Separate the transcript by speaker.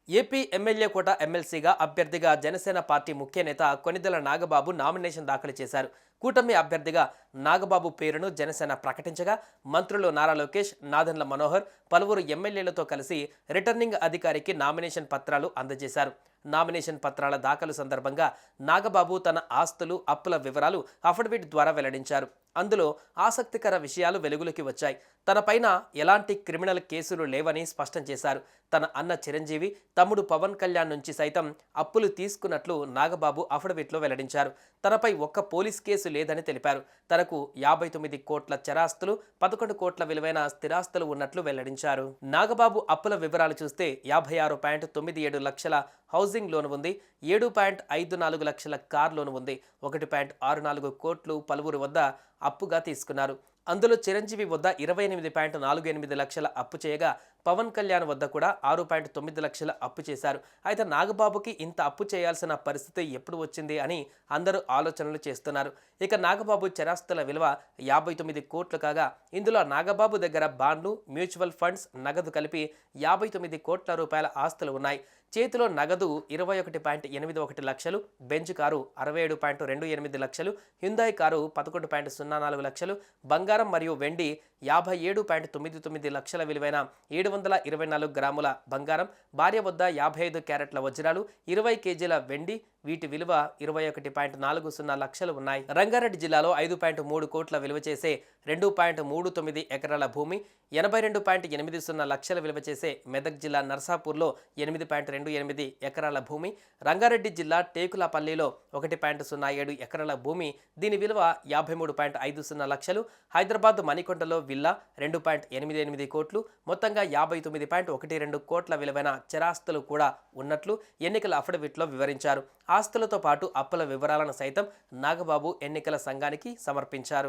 Speaker 1: AP MLA కోట ఎమ్మెల్సీగా అభ్యర్థిగా Janasena party ముఖ్య నేత కొనిదెల నాగబాబు నామినేషన్ దాఖలు చేశారు. కూటమి అభ్యర్థిగా నాగబాబు పేరును జనసేన ప్రకటించగా మంత్రులు నారా లోకేష్, నాదెండ్ల మనోహర్ పలువురు ఎమ్మెల్యేలతో కలిసి రిటర్నింగ్ అధికారికి నామినేషన్ పత్రాలు అందజేశారు. నామినేషన్ పత్రాల దాఖలు సందర్భంగా నాగబాబు తన ఆస్తులు, అప్పుల వివరాలు అఫిడవిట్ ద్వారా వెల్లడించారు. అందులో ఆసక్తికర విషయాలు వెలుగులోకి వచ్చాయి. తనపైన ఎలాంటి క్రిమినల్ కేసులు లేవని స్పష్టం చేశారు. తన అన్న చిరంజీవి, తమ్ముడు పవన్ కళ్యాణ్ నుంచి సైతం అప్పులు తీసుకున్నట్లు నాగబాబు అఫిడవిట్లో వెల్లడించారు. తనపై ఒక్క పోలీస్ కేసు లేదని తెలిపారు. తనకు 59 కోట్ల చరాస్తులు, 11 కోట్ల విలువైన స్థిరాస్తులు ఉన్నట్లు వెల్లడించారు. నాగబాబు అప్పుల వివరాలు చూస్తే 56.97 లక్షల హౌసింగ్ లోన్ ఉంది, 7.54 లక్షల కార్ లోన్ ఉంది, 1.64 కోట్లు పలువురు వద్ద అప్పుగా తీసుకున్నారు. అందులో చిరంజీవి వద్ద 28.48 లక్షల అప్పు చేయగా పవన్ కళ్యాణ్ వద్ద కూడా 6.9 లక్షల అప్పు చేశారు. అయితే నాగబాబుకి ఇంత అప్పు చేయాల్సిన పరిస్థితి ఎప్పుడు వచ్చింది అని అందరూ ఆలోచనలు చేస్తున్నారు. ఇక నాగబాబు చరాస్తుల విలువ 59 కోట్లు కాగా ఇందులో నాగబాబు దగ్గర బాండ్లు, మ్యూచువల్ ఫండ్స్, నగదు కలిపి 59 కోట్ల రూపాయల ఆస్తులు ఉన్నాయి. చేతిలో నగదు 21.81 లక్షలు, బెంజ్ కారు 67.28 లక్షలు, హ్యుందాయ్ కారు 11.04 లక్షలు, బంగారం మరియు వెండి 57.99 లక్షల విలువైన 724 గ్రాముల బంగారం, భార్య వద్ద 55 క్యారెట్ల వజ్రాలు, 20 కేజీల వెండి, వీటి విలువ 21.40 లక్షలు ఉన్నాయి. రంగారెడ్డి జిల్లాలో 5.3 కోట్ల విలువ చేసే 2.39 ఎకరాల భూమి, 82.80 లక్షల విలువ చేసే మెదక్ జిల్లా నర్సాపూర్లో 8.28 ఎకరాల భూమి, రంగారెడ్డి జిల్లా టేకులపల్లిలో 1.07 ఎకరాల భూమి, దీని విలువ 53.50 లక్షలు, హైదరాబాద్ మణికొండలో విల్లా 2.88 కోట్లు, మొత్తంగా 59.12 కోట్ల విలువైన చరాస్తులు కూడా ఉన్నట్లు ఎన్నికల అఫిడవిట్లో వివరించారు. ఆస్తులతో పాటు అప్పుల వివరాలను సైతం నాగబాబు ఎన్నికల సంఘానికి సమర్పించారు.